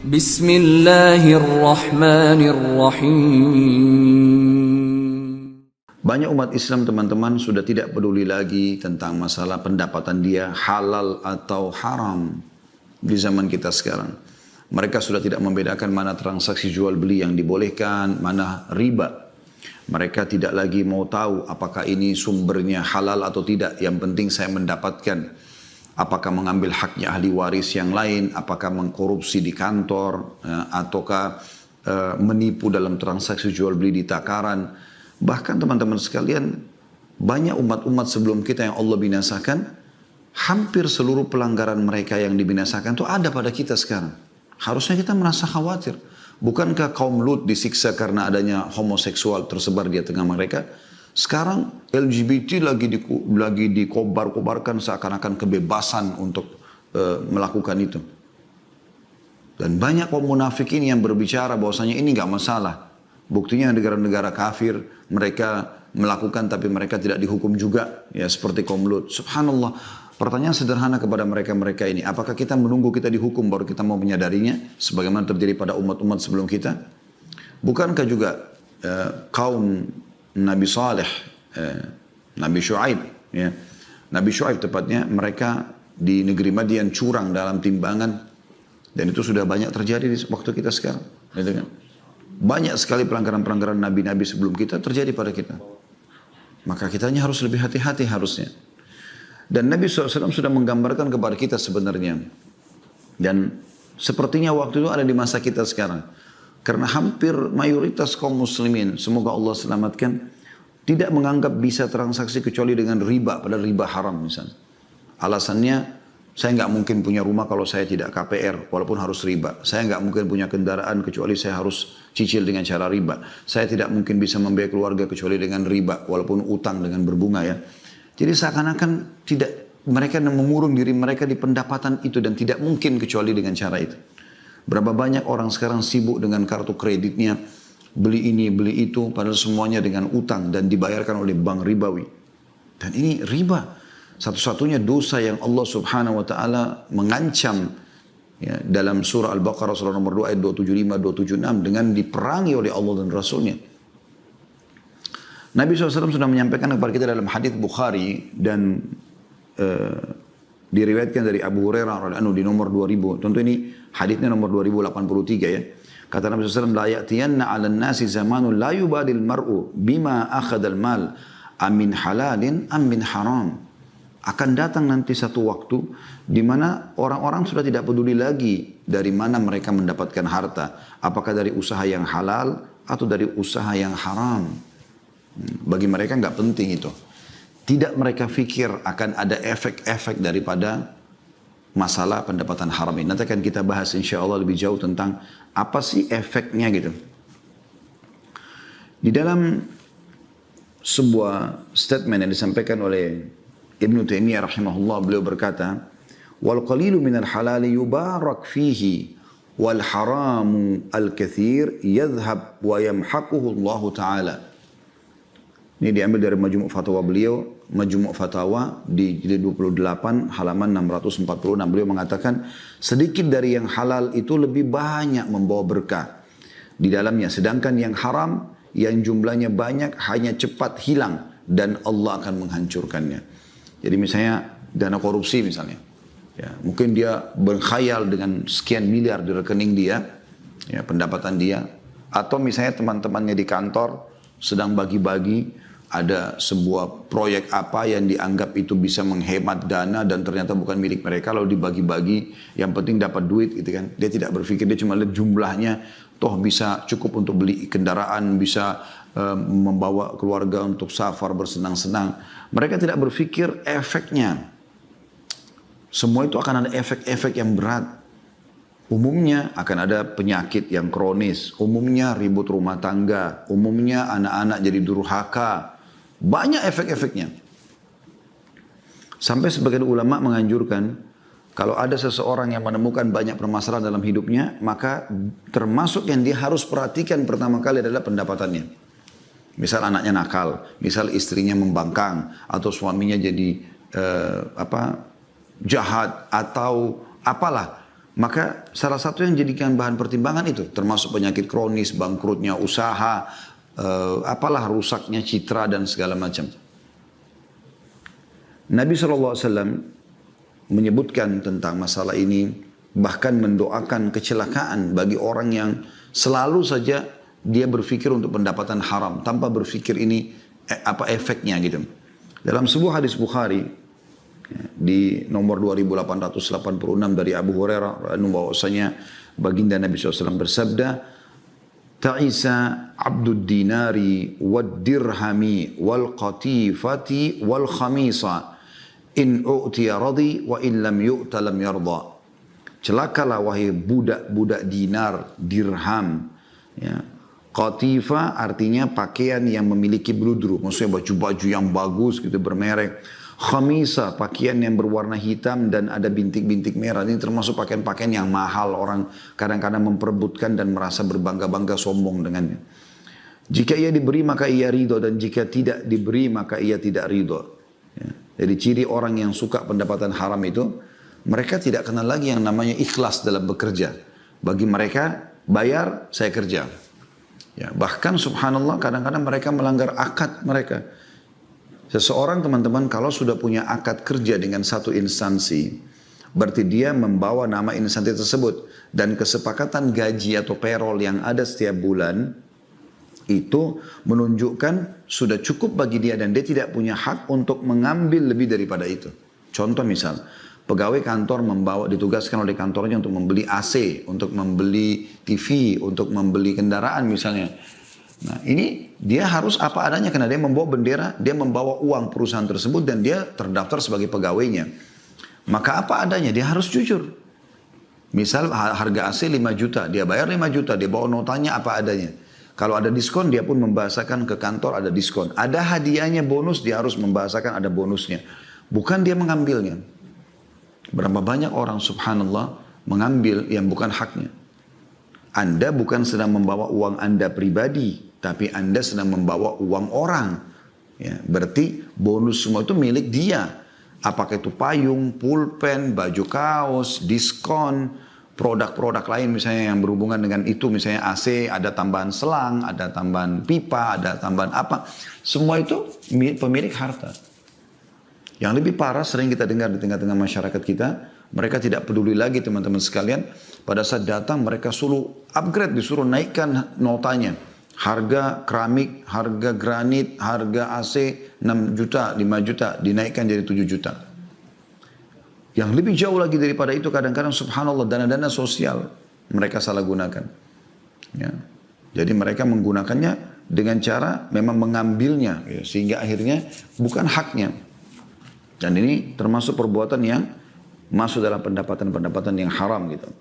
Bismillahirrahmanirrahim. Banyak umat Islam teman-teman sudah tidak peduli lagi tentang masalah pendapatan dia halal atau haram di zaman kita sekarang. Mereka sudah tidak membedakan mana transaksi jual beli yang dibolehkan, mana riba. Mereka tidak lagi mau tahu apakah ini sumbernya halal atau tidak. Yang penting saya mendapatkan. Apakah mengambil haknya ahli waris yang lain, apakah mengkorupsi di kantor, ataukah menipu dalam transaksi jual beli di takaran. Bahkan teman-teman sekalian, banyak umat-umat sebelum kita yang Allah binasakan, hampir seluruh pelanggaran mereka yang dibinasakan itu ada pada kita sekarang. Harusnya kita merasa khawatir. Bukankah kaum Lut disiksa karena adanya homoseksual tersebar di tengah mereka? Sekarang LGBT lagi dikobar-kobarkan seakan-akan kebebasan untuk melakukan itu. Dan banyak kaum munafikin yang berbicara bahwasanya ini nggak masalah. Buktinya negara-negara kafir mereka melakukan tapi mereka tidak dihukum juga. Ya seperti kaum Lut. Subhanallah. Pertanyaan sederhana kepada mereka ini. Apakah kita menunggu kita dihukum baru kita mau menyadarinya? Sebagaimana terjadi pada umat-umat sebelum kita? Bukankah juga kaum Nabi Saleh, Nabi Shu'aib, ya. Nabi Shu'aib tepatnya mereka di negeri Madian curang dalam timbangan dan itu sudah banyak terjadi di waktu kita sekarang. Gitu kan? Banyak sekali pelanggaran-pelanggaran Nabi-Nabi sebelum kita terjadi pada kita. Maka kitanya harus lebih hati-hati harusnya. Dan Nabi SAW sudah menggambarkan kepada kita sebenarnya. Dan sepertinya waktu itu ada di masa kita sekarang. Karena hampir mayoritas kaum muslimin, semoga Allah selamatkan, tidak menganggap bisa transaksi kecuali dengan riba, padahal riba haram misalnya. Alasannya, saya nggak mungkin punya rumah kalau saya tidak KPR, walaupun harus riba. Saya nggak mungkin punya kendaraan kecuali saya harus cicil dengan cara riba. Saya tidak mungkin bisa membiayai keluarga kecuali dengan riba, walaupun utang dengan berbunga ya. Jadi seakan-akan mereka mengurung diri mereka di pendapatan itu dan tidak mungkin kecuali dengan cara itu. Berapa banyak orang sekarang sibuk dengan kartu kreditnya, beli ini, beli itu, padahal semuanya dengan utang dan dibayarkan oleh bank ribawi. Dan ini riba. Satu-satunya dosa yang Allah subhanahu wa ta'ala mengancam ya, dalam surah Al-Baqarah surah nomor 2 ayat 275-276 dengan diperangi oleh Allah dan Rasulnya. Nabi SAW sudah menyampaikan kepada kita dalam hadis Bukhari dan diriwayatkan dari Abu Hurairah radhiyallahu anhu di nomor 2000. Tentu ini hadisnya nomor 2083 ya. Kata Nabi SAW, la ya'tiyanna 'alan nasi zamanun la yubadil mar'u bima akhadal mal amin halalin am min haram. Akan datang nanti satu waktu di mana orang-orang sudah tidak peduli lagi dari mana mereka mendapatkan harta, apakah dari usaha yang halal atau dari usaha yang haram. Bagi mereka nggak penting itu. Tidak mereka fikir akan ada efek-efek daripada masalah pendapatan haram ini. Nanti akan kita bahas insya Allah lebih jauh tentang apa sih efeknya gitu. Di dalam sebuah statement yang disampaikan oleh Ibnu Taimiyah rahimahullah, beliau berkata, wal qalilu minal halali yubarak fihi wal haramu al kathir yadhhab wa yamhaquhu Allah Ta'ala. Ini diambil dari Majmu' Fatwa beliau, Majmu' Fatawa di jilid 28 halaman 646. Beliau mengatakan sedikit dari yang halal itu lebih banyak membawa berkah di dalamnya. Sedangkan yang haram yang jumlahnya banyak hanya cepat hilang dan Allah akan menghancurkannya. Jadi misalnya dana korupsi misalnya. Ya, mungkin dia berkhayal dengan sekian miliar di rekening dia, ya, pendapatan dia. Atau misalnya teman-temannya di kantor sedang bagi-bagi ada sebuah proyek apa yang dianggap itu bisa menghemat dana dan ternyata bukan milik mereka, lalu dibagi-bagi, yang penting dapat duit gitu kan. Dia tidak berpikir, dia cuma lihat jumlahnya, toh bisa cukup untuk beli kendaraan, bisa membawa keluarga untuk safar bersenang-senang. Mereka tidak berpikir efeknya. Semua itu akan ada efek-efek yang berat. Umumnya akan ada penyakit yang kronis, umumnya ribut rumah tangga, umumnya anak-anak jadi durhaka. Banyak efek-efeknya. Sampai sebagian ulama menganjurkan, kalau ada seseorang yang menemukan banyak permasalahan dalam hidupnya, maka termasuk yang dia harus perhatikan pertama kali adalah pendapatannya. Misal anaknya nakal, misal istrinya membangkang, atau suaminya jadi jahat, atau apalah. Maka salah satu yang jadikan bahan pertimbangan itu, termasuk penyakit kronis, bangkrutnya usaha, apalah rusaknya citra dan segala macam. Nabi SAW menyebutkan tentang masalah ini, bahkan mendoakan kecelakaan bagi orang yang selalu saja dia berpikir untuk pendapatan haram, tanpa berpikir ini apa efeknya gitu. Dalam sebuah hadis Bukhari, di nomor 2886 dari Abu Hurairah, bahwasanya baginda Nabi SAW bersabda, Ta'isa abdud dinari wad dirhami wal qatifati wal khamisa in u'tiya radhi wa in lam yu'ta lam yarda. Celakalah wahai budak-budak dinar, dirham. Ya. Qatifa artinya pakaian yang memiliki bludru. Maksudnya baju-baju yang bagus gitu bermerek. Khamisa pakaian yang berwarna hitam dan ada bintik-bintik merah. Ini termasuk pakaian-pakaian yang mahal. Orang kadang-kadang memperebutkan dan merasa berbangga-bangga sombong dengannya. Jika ia diberi maka ia ridho, dan jika tidak diberi maka ia tidak ridho. Ya. Jadi ciri orang yang suka pendapatan haram itu, mereka tidak kenal lagi yang namanya ikhlas dalam bekerja. Bagi mereka, bayar, saya kerja. Ya, bahkan subhanallah kadang-kadang mereka melanggar akad mereka. Seseorang teman-teman kalau sudah punya akad kerja dengan satu instansi, berarti dia membawa nama instansi tersebut. Dan kesepakatan gaji atau payroll yang ada setiap bulan, itu menunjukkan sudah cukup bagi dia dan dia tidak punya hak untuk mengambil lebih daripada itu. Contoh misal, pegawai kantor ditugaskan oleh kantornya untuk membeli AC, untuk membeli TV, untuk membeli kendaraan misalnya. Nah ini dia harus apa adanya karena dia membawa bendera, dia membawa uang perusahaan tersebut dan dia terdaftar sebagai pegawainya. Maka apa adanya, dia harus jujur. Misal harga AC 5 juta, dia bayar 5 juta, dia bawa notanya apa adanya. Kalau ada diskon dia pun membahasakan ke kantor ada diskon. Ada hadiahnya bonus, dia harus membahasakan ada bonusnya. Bukan dia mengambilnya. Berapa banyak orang subhanallah mengambil yang bukan haknya. Anda bukan sedang membawa uang Anda pribadi, tapi Anda sedang membawa uang orang. Ya, berarti bonus semua itu milik dia. Apakah itu payung, pulpen, baju kaos, diskon, produk-produk lain misalnya yang berhubungan dengan itu. Misalnya AC, ada tambahan selang, ada tambahan pipa, ada tambahan apa. Semua itu pemilik harta. Yang lebih parah sering kita dengar di tengah-tengah masyarakat kita, mereka tidak peduli lagi teman-teman sekalian. Pada saat datang mereka suruh upgrade, disuruh naikkan notanya. Harga keramik, harga granit, harga AC 6 juta, 5 juta, dinaikkan jadi 7 juta. Yang lebih jauh lagi daripada itu kadang-kadang subhanallah dana-dana sosial mereka salah gunakan. Ya. Jadi mereka menggunakannya dengan cara memang mengambilnya, ya, sehingga akhirnya bukan haknya. Dan ini termasuk perbuatan yang masuk dalam pendapatan-pendapatan yang haram gitu.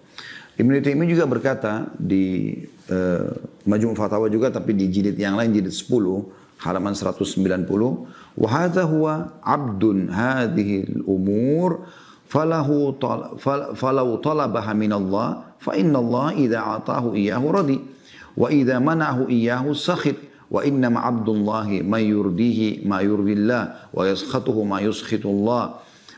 Ibnu Taimiyah juga berkata di Majmu' Fatawa juga, tapi di jilid yang lain, jilid 10 halaman 190, wa hadza huwa 'abdun hadhihi al-umur falau talabaha min Allah fa inna Allah idza atahu iyyahu radi wa idza manahu iyyahu sakhit. Wa innama abdullahi ma yurdihi ma yurdillah wa yaskhatuhu ma yuskhitullah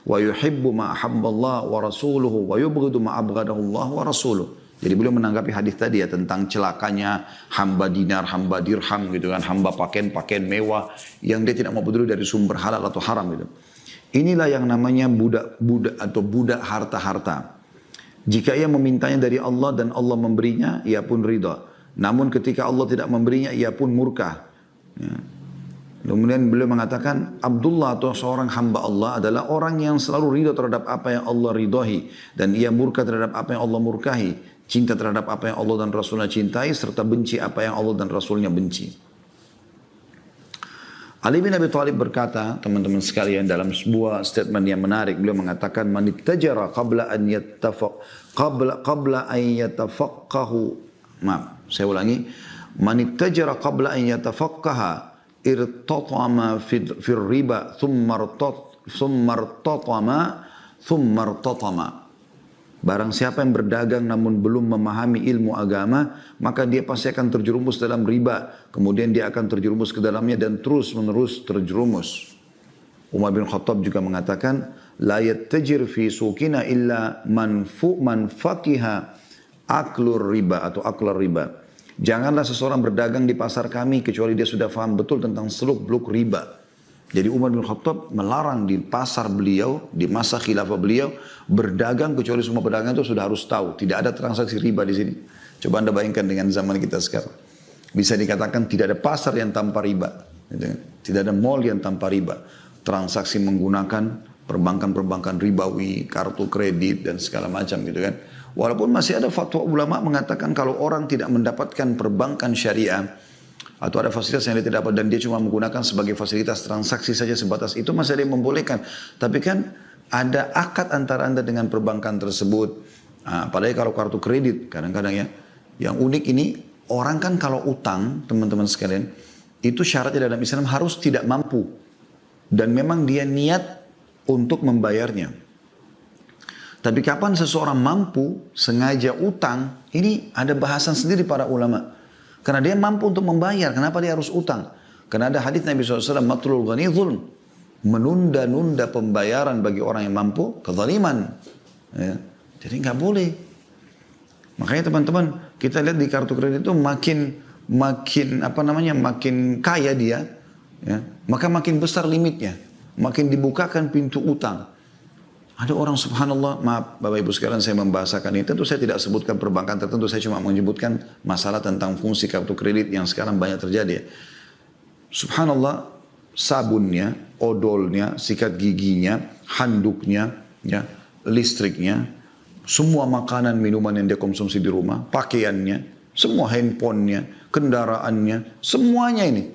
wa yuhibbu ma ahabballah wa rasuluhu wa yubghidu ma abghadahullah wa rasuluhu. Jadi beliau menanggapi hadis tadi ya tentang celakanya hamba dinar, hamba dirham gitu kan, hamba pakaian mewah yang dia tidak mau peduli dari sumber halal atau haram gitu. Inilah yang namanya budak atau budak harta-harta. Jika ia memintanya dari Allah dan Allah memberinya, ia pun ridha. Namun ketika Allah tidak memberinya, ia pun murka. Ya. Kemudian beliau mengatakan, Abdullah atau seorang hamba Allah adalah orang yang selalu ridha terhadap apa yang Allah ridhahi. Dan ia murka terhadap apa yang Allah murkahi. Cinta terhadap apa yang Allah dan Rasulnya cintai, serta benci apa yang Allah dan Rasulnya benci. Ali bin Abi Thalib berkata, teman-teman sekalian, dalam sebuah statement yang menarik, beliau mengatakan, Man ittajara qabla an yatafaqahu. Maaf, saya ulangi. Man ittajara qabla an yatafaqqaha irtatama fir riba thumma irtatama. Barang siapa yang berdagang namun belum memahami ilmu agama, maka dia pasti akan terjerumus dalam riba. Kemudian dia akan terjerumus ke dalamnya dan terus menerus terjerumus. Umar bin Khattab juga mengatakan, la yattajir fi suqina illa man faqiha aklur riba atau aklar riba. Janganlah seseorang berdagang di pasar kami kecuali dia sudah faham betul tentang seluk-beluk riba. Jadi Umar bin Khattab melarang di pasar beliau, di masa khilafah beliau, berdagang kecuali semua pedagang itu sudah harus tahu. Tidak ada transaksi riba di sini. Coba Anda bayangkan dengan zaman kita sekarang. Bisa dikatakan tidak ada pasar yang tanpa riba. Tidak ada mall yang tanpa riba. Transaksi menggunakan perbankan-perbankan ribawi, kartu kredit dan segala macam gitu kan. Walaupun masih ada fatwa ulama mengatakan kalau orang tidak mendapatkan perbankan syariah atau ada fasilitas yang dia tidak dapat dan dia cuma menggunakan sebagai fasilitas transaksi saja sebatas itu masih ada yang membolehkan. Tapi kan ada akad antara Anda dengan perbankan tersebut. Apalagi kalau kartu kredit kadang-kadang ya. Yang unik ini orang kan kalau utang teman-teman sekalian itu syaratnya dalam Islam harus tidak mampu. Dan memang dia niat untuk membayarnya. Tapi kapan seseorang mampu sengaja utang, ini ada bahasan sendiri para ulama. Karena dia mampu untuk membayar, kenapa dia harus utang? Karena ada hadis Nabi SAW, matlul ghani zulm. Menunda-nunda pembayaran bagi orang yang mampu, kezaliman. Ya. Jadi nggak boleh. Makanya teman-teman, kita lihat di kartu kredit itu makin kaya dia, ya, maka makin besar limitnya. Makin dibukakan pintu utang. Ada orang subhanallah, maaf Bapak Ibu sekalian saya membahasakan ini. Tentu saya tidak sebutkan perbankan tertentu, saya cuma menyebutkan masalah tentang fungsi kartu kredit yang sekarang banyak terjadi. Subhanallah, sabunnya, odolnya, sikat giginya, handuknya, ya, listriknya, semua makanan, minuman yang dia konsumsi di rumah, pakaiannya, semua handphonenya, kendaraannya, semuanya ini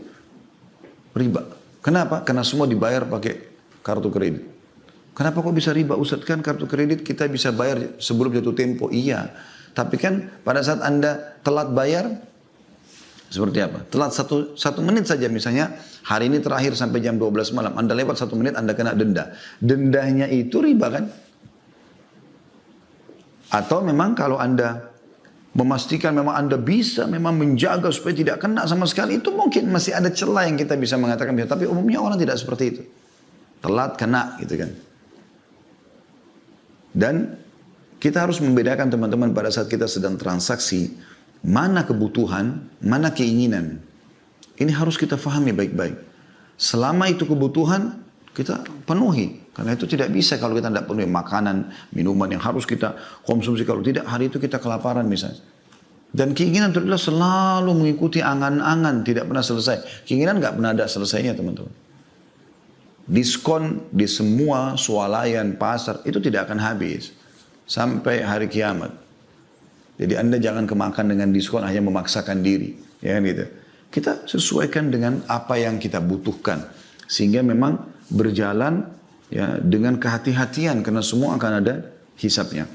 riba. Kenapa? Karena semua dibayar pakai kartu kredit. Kenapa kok bisa riba Ustaz? Kan kartu kredit kita bisa bayar sebelum jatuh tempo. Iya. Tapi kan pada saat Anda telat bayar, seperti apa? Telat satu menit saja misalnya, hari ini terakhir sampai jam 12 malam. Anda lewat 1 menit, Anda kena denda. Dendanya itu riba kan? Atau memang kalau Anda memastikan memang Anda bisa memang menjaga supaya tidak kena sama sekali, itu mungkin masih ada celah yang kita bisa mengatakan. Tapi umumnya orang tidak seperti itu. Telat kena gitu kan. Dan kita harus membedakan teman-teman pada saat kita sedang transaksi, mana kebutuhan, mana keinginan. Ini harus kita fahami baik-baik. Selama itu kebutuhan, kita penuhi. Karena itu tidak bisa kalau kita tidak penuhi makanan, minuman yang harus kita konsumsi. Kalau tidak, hari itu kita kelaparan misalnya. Dan keinginan itu adalah selalu mengikuti angan-angan, tidak pernah selesai. Keinginan nggak pernah ada selesainya teman-teman. Diskon di semua swalayan pasar itu tidak akan habis sampai hari kiamat. Jadi Anda jangan kemakan dengan diskon hanya memaksakan diri, ya kan gitu. Kita sesuaikan dengan apa yang kita butuhkan sehingga memang berjalan ya dengan kehati-hatian karena semua akan ada hisabnya.